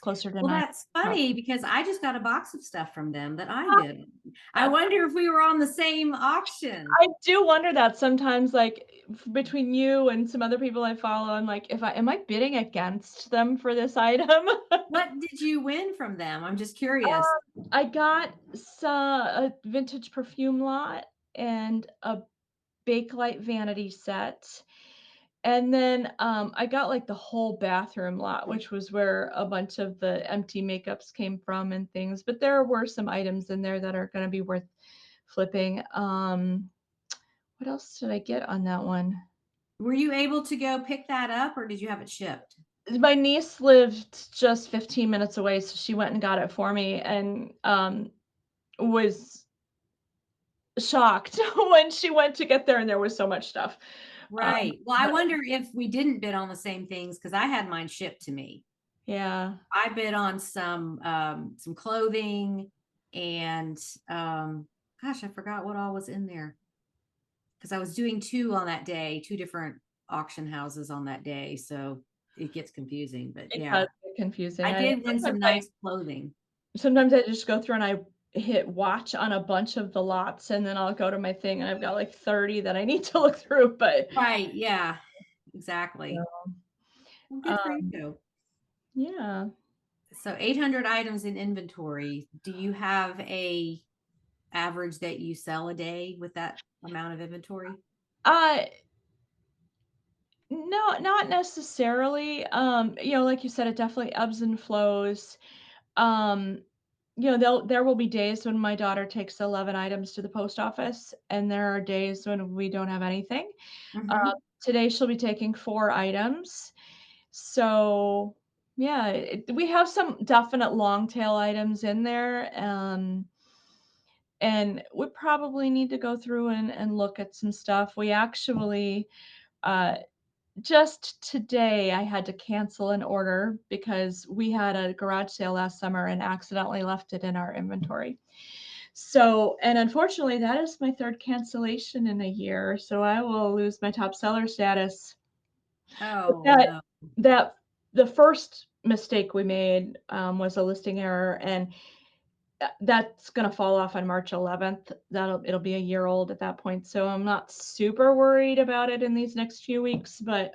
C: closer to
B: Well,
C: 9.
B: that's funny because I just got a box of stuff from them that I bid. I wonder if we were on the same auction.
C: I do wonder that sometimes, like, between you and some other people I follow, I'm like, if I am I bidding against them for this item?
B: What did you win from them? I'm just curious.
C: I got a vintage perfume lot and a Bakelite vanity set, and then, I got, like, the whole bathroom lot, which was where a bunch of the empty makeups came from and things, but there were some items in there that are gonna be worth flipping. What else did I get on that one?
B: Were you able to go pick that up or did you have it shipped?
C: My niece lived just 15 minutes away, so she went and got it for me and, was shocked when she went to get there and there was so much stuff.
B: Right. Well, I
C: But
B: wonder if we didn't bid on the same things because I had mine shipped to me.
C: yeah,
B: I bid on some clothing and gosh, I forgot what all was in there because I was doing two on that day, two different auction houses on that day, so it gets confusing. But
C: it
B: yeah,
C: does get confusing.
B: I
C: I know
B: did win some nice clothing.
C: sometimes I just go through and I hit watch on a bunch of the lots, and then I'll go to my thing, and I've got, like, 30 that I need to look through, but,
B: Right. Yeah. Exactly.
C: uh,
B: Well, good for
C: um,
B: you.
C: yeah.
B: So 800 items in inventory. Do you have a average that you sell a day with that amount of inventory?
C: Uh, no, not necessarily, like you said, it definitely ebbs and flows. Um, there will be days when my daughter takes 11 items to the post office, and there are days when we don't have anything. Uh,
B: Mhm.
C: Today she'll be taking 4 items. So, yeah, we have some definite long tail items in there, and we probably need to go through and look at some stuff. We actually, uh just today, I had to cancel an order because we had a garage sale last summer and accidentally left it in our inventory. So, and unfortunately, that is my 3rd cancellation in a year, so I will lose my top seller status. But
B: Oh,
C: that
B: no.
C: that the first mistake we made, was a listing error, and that's gonna fall off on March 11th. It'll be a year old at that point, so I'm not super worried about it in these next few weeks, but,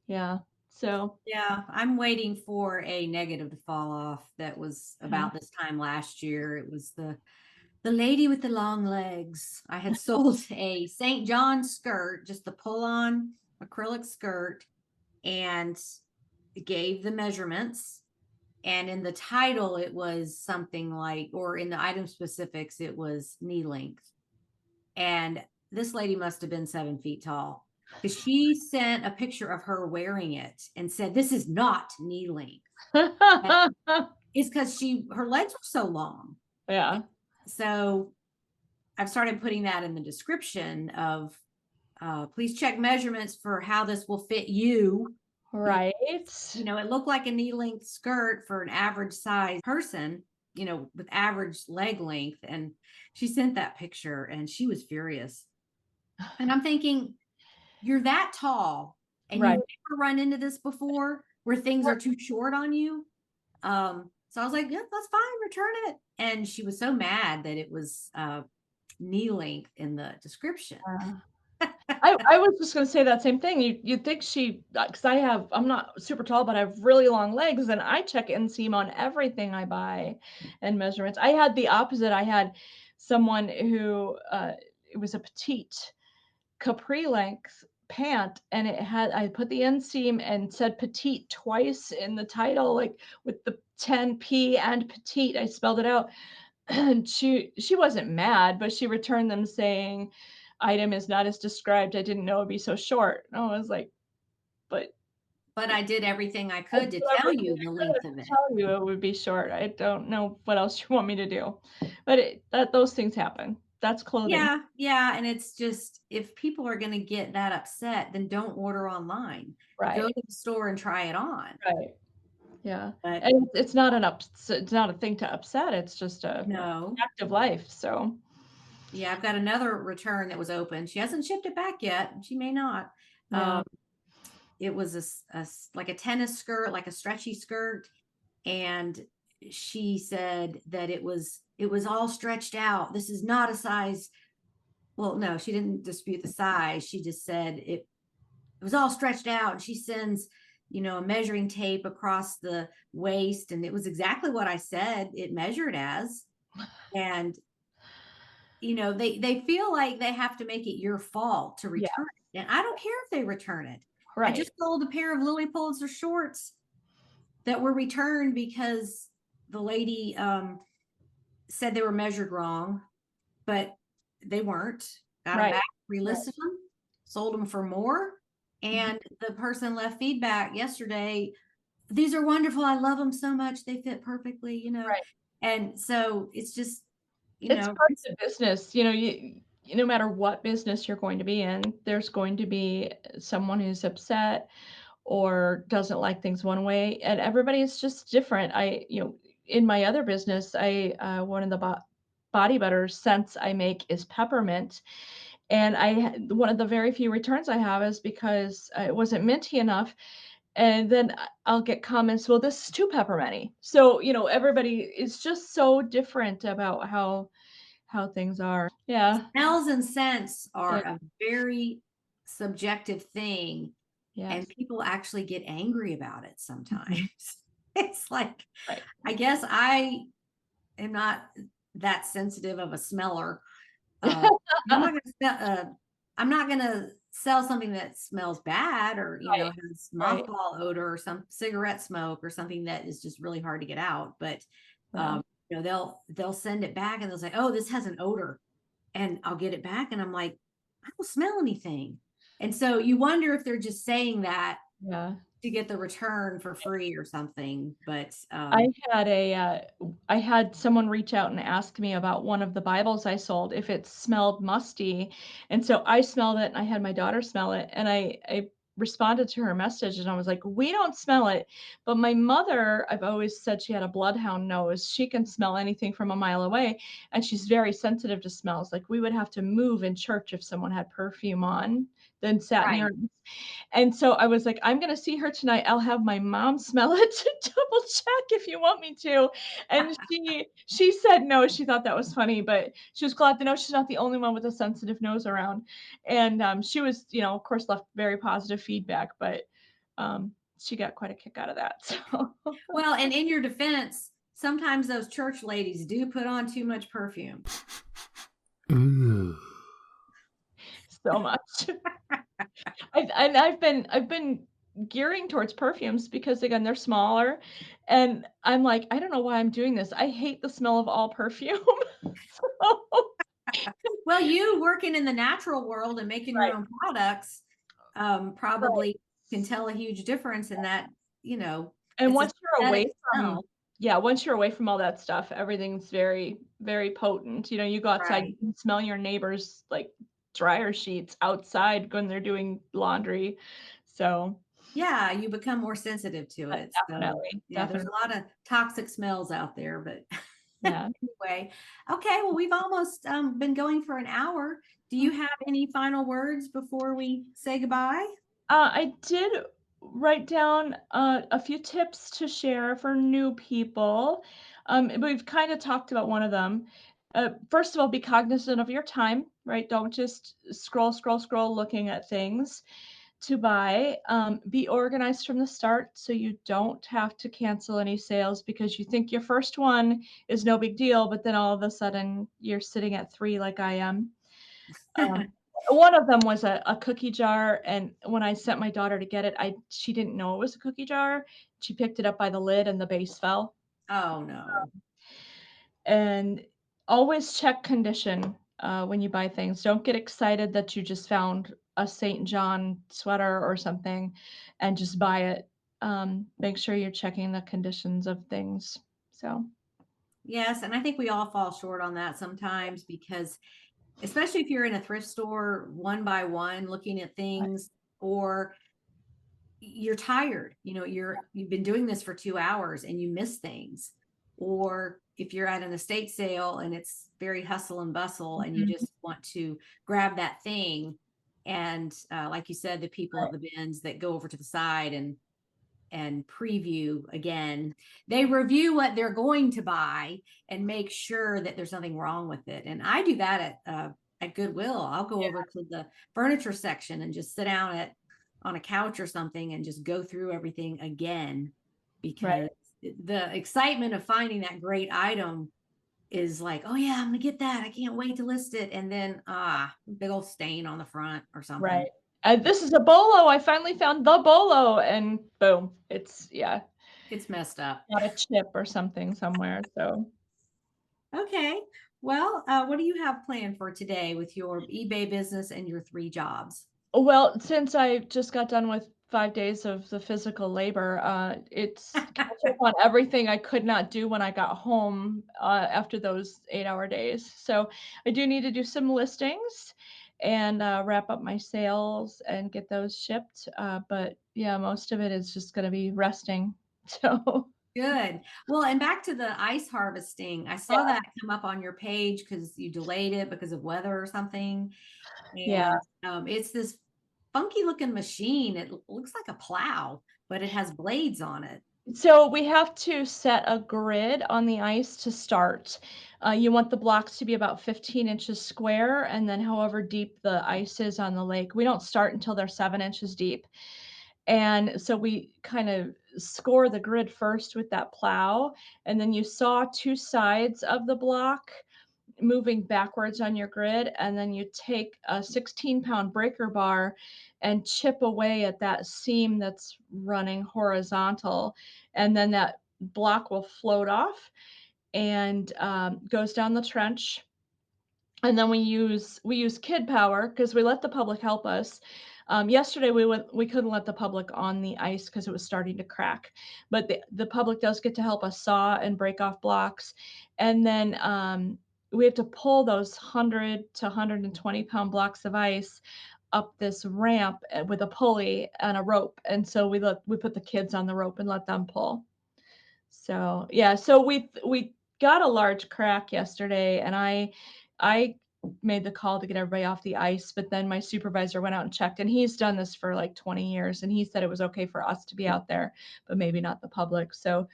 C: yeah. So,
B: Yeah, I'm waiting for a negative to fall off. That was
C: yeah.
B: about this time last year. It was the lady with the long legs. I had sold a St. John skirt, just the pull-on acrylic skirt, and gave the measurements. And in the title, it was something like, or in the item specifics, it was knee length. And this lady must have been 7 feet tall because she sent a picture of her wearing it and said, "This is not knee length." And is because her legs were so long.
C: Yeah.
B: So I've started putting that in the description of please check measurements for how this will fit you.
C: Right.
B: You know, it looked like a knee-length skirt for an average size person, you know, with average leg length. And she sent that picture and she was furious. And I'm thinking, you're that tall and
C: Right.
B: you've never run into this before where things are too short on you. So I was like, yeah, that's fine, return it. And she was so mad that it was knee length in the description.
C: I was just gonna say that same thing. You'd think she, because I'm not super tall, but I have really long legs, and I check inseam on everything I buy and measurements. I had the opposite. I had someone who it was a petite capri length pant, and I put the inseam and said petite twice in the title, like with the 10P and petite. I spelled it out. And she wasn't mad, but she returned them saying, "Item is not as described. I didn't know it'd be so short." And I was like, "But
B: But I did everything I
C: I
B: could
C: did
B: to tell
C: everything
B: you
C: I
B: the
C: could
B: length of
C: to
B: it.
C: tell you it would be short. I don't know what else you want me to do." But those things happen. That's clothing.
B: Yeah, yeah. And it's just, if people are going to get that upset, then don't order online. Go
C: Right.
B: to the store and try it on.
C: Right. Yeah.
B: But
C: And it's not a thing to upset. It's just a
B: no,
C: fact of life. So,
B: yeah, I've got another return that was open. She hasn't shipped it back yet. She may not.
C: yeah.
B: It was like a tennis skirt, like a stretchy skirt. And she said that it was all stretched out. This is not a size. Well, no, she didn't dispute the size. She just said it was all stretched out. And she sends, a measuring tape across the waist. And it was exactly what I said it measured as. And, they feel like they have to make it your fault to
C: Yeah.
B: return it. And I don't care if they return it. I
C: Right.
B: just sold a pair of Lily Pulitzer shorts that were returned because the lady said they were measured wrong, but they weren't. Got them
C: Right.
B: back,
C: Right.
B: relisted them, sold them for more.
C: Mhm.
B: And the person left feedback yesterday. These are wonderful. I love them so much. They fit perfectly.
C: Right.
B: And so it's just,
C: It's part of the business, no matter what business you're going to be in, there's going to be someone who's upset or doesn't like things one way, and everybody is just different. In my other business, one of the body butter scents I make is peppermint, and one of the very few returns I have is because it wasn't minty enough, and then I'll get comments, "Well, this is too pepperminty." So, everybody is just so different about how things are. Yeah.
B: smells and scents
C: Yeah.
B: are a very subjective thing. And
C: Yes.
B: people actually get angry about it sometimes.
C: Mhm.
B: It's like,
C: Right.
B: I guess I am not that sensitive of a smeller. Uh, I'm not I'm not gonna sell something that smells bad or
C: Right.
B: has
C: Right.
B: mothball odor or some cigarette smoke or something that is just really hard to get out. But
C: Yeah.
B: they'll send it back and they'll say, "Oh, this has an odor," and I'll get it back and I'm like, "I don't smell anything." And so you wonder if they're just saying that
C: Yeah.
B: to get the return for free or something. But
C: I had I had someone reach out and ask me about one of the Bibles I sold, if it smelled musty, and so I smelled it, and I had my daughter smell it, and I responded to her message, and I was like, "We don't smell it," but my mother, I've always said she had a bloodhound nose. She can smell anything from a mile away, and she's very sensitive to smells. Like, we would have to move in church if someone had perfume on, then sat near
B: right.
C: us. And so I was like, "I'm gonna see her tonight. I'll have my mom smell it to double check if you want me to." And she said no, she thought that was funny, but she was glad to know she's not the only one with a sensitive nose around. And, she was, of course, left very positive feedback, but, she got quite a kick out of that, so
B: Well, and in your defense, sometimes those church ladies do put on too much perfume.
D: Ooh.
C: so much. I've been gearing towards perfumes because, again, they're smaller, and I'm like, "I don't know why I'm doing this. I hate the smell of all perfume." So
B: Well, you working in the natural world and making your
C: right,
B: own products
C: right.
B: probably can tell a huge difference in that,
C: And
B: it's a
C: once you're away
B: synthetic
C: from
B: smell.
C: yeah, once you're away from all that stuff, everything's very, very potent. You go outside, you
B: Right.
C: can smell your neighbors' like dryer sheets outside when they're doing laundry. So
B: Yeah, you become more sensitive to it. So
C: definitely,
B: yeah, there's a
C: definitely,
B: lot of toxic smells out there, but
C: yeah.
B: anyway. Okay, well, we've almost been going for an hour. Do you have any final words before we say goodbye?
C: I did write down a few tips to share for new people. We've kind of talked about one of them. First of all, be cognizant of your time, right? Don't just scroll, scroll, scroll looking at things to buy. Be organized from the start so you don't have to cancel any sales because you think your first one is no big deal, but then all of a sudden you're sitting at three like I am. Um, one of them was a cookie jar, and when I sent my daughter to get it, she didn't know it was a cookie jar. She picked it up by the lid and the base fell.
B: Oh no.
C: And always check condition when you buy things. Don't get excited that you just found a St. John sweater or something and just buy it. Make sure you're checking the conditions of things. So,
B: Yes, and I think we all fall short on that sometimes because especially if you're in a thrift store one by one looking at
C: right.
B: things, or you're tired, you've been doing this for 2 hours and you miss things, or if you're at an estate sale and it's very hustle and bustle and you
C: Mhm.
B: just want to grab that thing, and like you said, the people
C: Right,
B: at the bins that go over to the side and preview again, they review what they're going to buy and make sure that there's nothing wrong with it. And I do that at Goodwill. I'll go over to the furniture section and just sit down on a couch or something and just go through everything again,
C: right,
B: because the excitement of finding that great item is like, oh yeah, I'm gonna get that, I can't wait to list it, and then big old stain on the front or
C: right.
B: something.
C: This is a bolo. I finally found the bolo, and boom, it's yeah,
B: It's messed up.
C: got a chip or something somewhere. So.
B: Okay. Well, what do you have planned for today with your eBay business and your 3 jobs?
C: Well, since I just got done with 5 days of the physical labor, it's catch up on everything I could not do when I got home, after those 8-hour days. So, I do need to do some listings and, wrap up my sales and get those shipped, but, yeah, most of it is just gonna be resting. So,
B: Good. Well, and back to the ice harvesting. I saw
C: yeah,
B: that come up on your page because you delayed it because of weather or something.
C: yeah.
B: And it's this funky looking machine. It looks like a plow, but it has blades on it.
C: So we have to set a grid on the ice to start. You want the blocks to be about 15 inches square, and then however deep the ice is on the lake. We don't start until they're 7 inches deep. And so we kind of score the grid first with that plow, and then you saw two sides of the block moving backwards on your grid, and then you take a 16-pound breaker bar and chip away at that seam that's running horizontal, and then that block will float off and goes down the trench. And then we use kid power because we let the public help us. Yesterday we couldn't let the public on the ice because it was starting to crack, but the public does get to help us saw and break off blocks, and then we have to pull those 100 to 120-pound blocks of ice up this ramp with a pulley and a rope, and so we put the kids on the rope and let them pull. So, yeah, so we got a large crack yesterday, and I made the call to get everybody off the ice, but then my supervisor went out and checked, and he's done this for like 20 years, and he said it was okay for us to be out there, but maybe not the public. So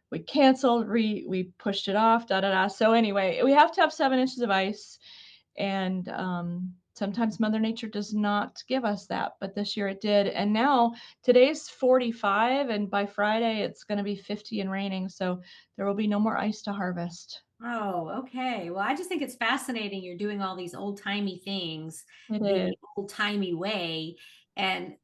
C: we canceled, we pushed it off, da da da. So anyway, we have to have 7 inches of ice, and sometimes Mother Nature does not give us that, but this year it did. And now today's 45, and by Friday it's going to be 50 and raining. So there will be no more ice to harvest.
B: Oh, okay. Well, I just think it's fascinating. You're doing all these old timey things
C: It is.
B: the old timey way, and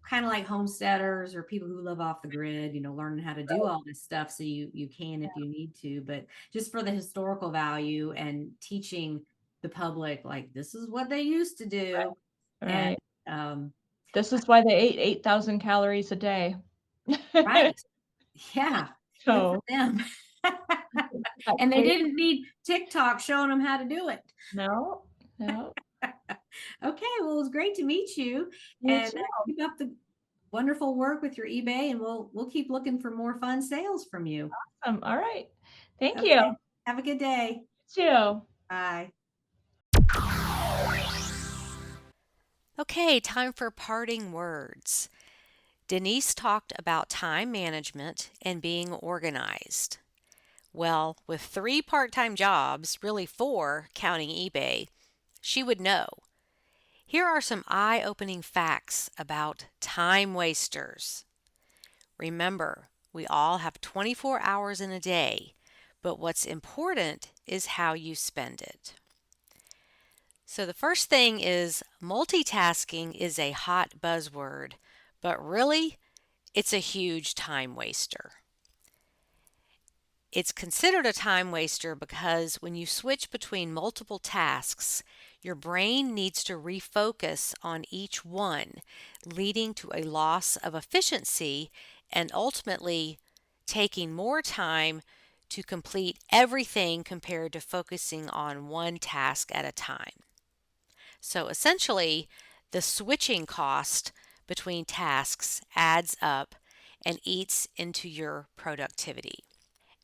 B: kind of like homesteaders or people who live off the grid, learning how to do all this stuff so you can if you need to, but just for the historical value and teaching the public like this is what they used to do. And
C: Right.
B: um
C: This is why they ate 8,000 calories a day.
B: right. Yeah.
C: So
B: them.
C: that
B: And they
C: great-
B: didn't need TikTok showing them how to do it.
C: no, no.
B: Okay, well, it was great to meet you,
C: You
B: and
C: too.
B: keep up the wonderful work with your eBay, and we'll keep looking for more fun sales from you.
C: All right. Thank you.
B: Okay, have a good day.
C: You too.
B: Bye.
A: Okay, time for parting words. Denise talked about time management and being organized. Well, with 3 part-time jobs, really 4 counting eBay, she would know. Here are some eye-opening facts about time wasters. Remember, we all have 24 hours in a day, but what's important is how you spend it. So the first thing is multitasking is a hot buzzword, but really, it's a huge time waster. It's considered a time waster because when you switch between multiple tasks, your brain needs to refocus on each one, leading to a loss of efficiency and ultimately taking more time to complete everything compared to focusing on one task at a time. So essentially, the switching cost between tasks adds up and eats into your productivity.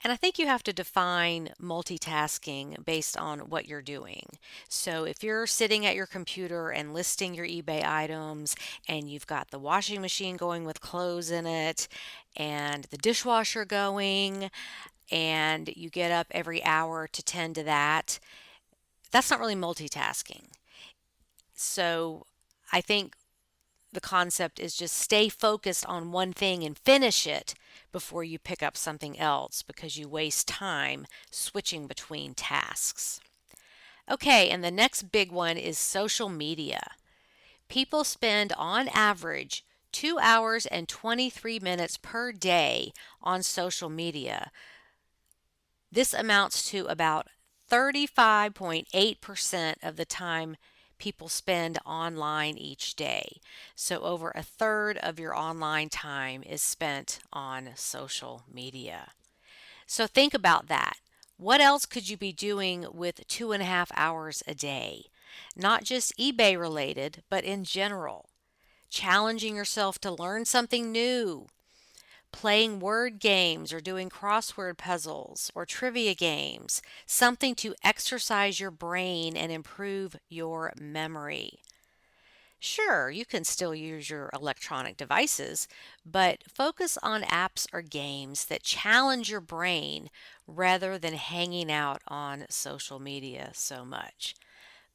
A: And I think you have to define multitasking based on what you're doing. So if you're sitting at your computer and listing your eBay items, and you've got the washing machine going with clothes in it, and the dishwasher going, and you get up every hour to tend to that, that's not really multitasking. So I think the concept is just stay focused on one thing and finish it before you pick up something else because you waste time switching between tasks. Okay, and the next big one is social media. People spend on average 2 hours and 23 minutes per day on social media. This amounts to about 35.8% of the time people spend online each day. So over a third of your online time is spent on social media. So think about that. What else could you be doing with 2.5 hours a day? Not just eBay related, but in general. Challenging yourself to learn something new, playing word games or doing crossword puzzles or trivia games, something to exercise your brain and improve your memory. Sure, you can still use your electronic devices, but focus on apps or games that challenge your brain rather than hanging out on social media so much.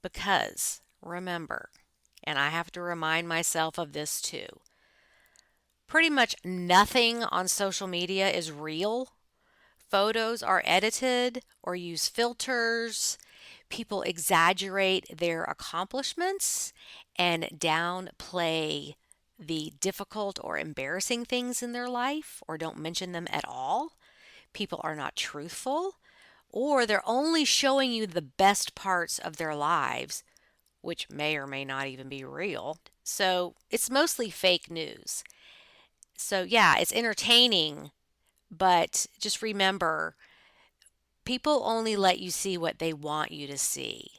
A: Because remember, and I have to remind myself of this too, pretty much nothing on social media is real. Photos are edited or use filters. People exaggerate their accomplishments and downplay the difficult or embarrassing things in their life or don't mention them at all. People are not truthful, or they're only showing you the best parts of their lives, which may or may not even be real. So it's mostly fake news. So, yeah, it's entertaining, but just remember people only let you see what they want you to see.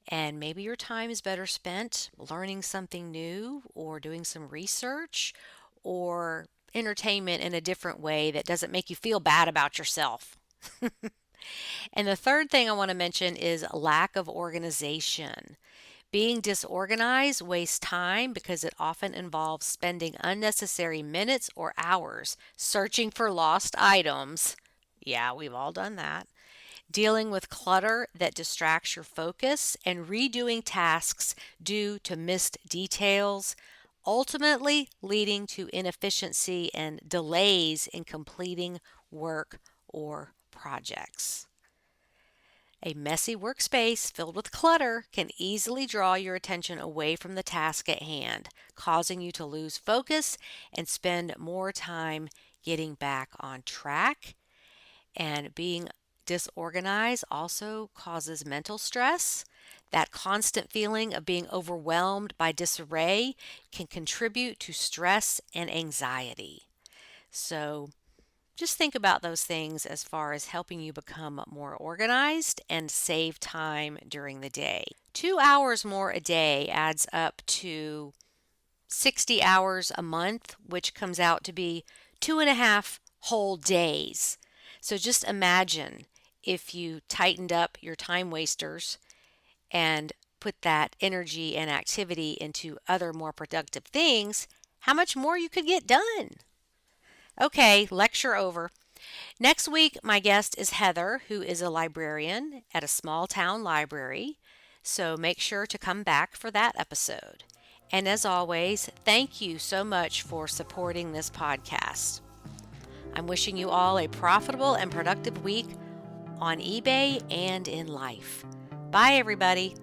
A: And maybe your time is better spent learning something new or doing some research or entertainment in a different way that doesn't make you feel bad about yourself. And the third thing I want to mention is lack of organization. Being disorganized wastes time because it often involves spending unnecessary minutes or hours searching for lost items. Yeah, we've all done that. Dealing with clutter that distracts your focus and redoing tasks due to missed details, ultimately leading to inefficiency and delays in completing work or projects. A messy workspace filled with clutter can easily draw your attention away from the task at hand, causing you to lose focus and spend more time getting back on track. And being disorganized also causes mental stress. That constant feeling of being overwhelmed by disarray can contribute to stress and anxiety. So Just think about those things as far as helping you become more organized and save time during the day. 2 hours more a day adds up to 60 hours a month, which comes out to be 2.5 whole days. So just imagine if you tightened up your time wasters and put that energy and activity into other more productive things, how much more you could get done. Okay, lecture over. Next week, my guest is Heather, who is a librarian at a small town library. So make sure to come back for that episode. And as always, thank you so much for supporting this podcast. I'm wishing you all a profitable and productive week on eBay and in life. Bye, everybody.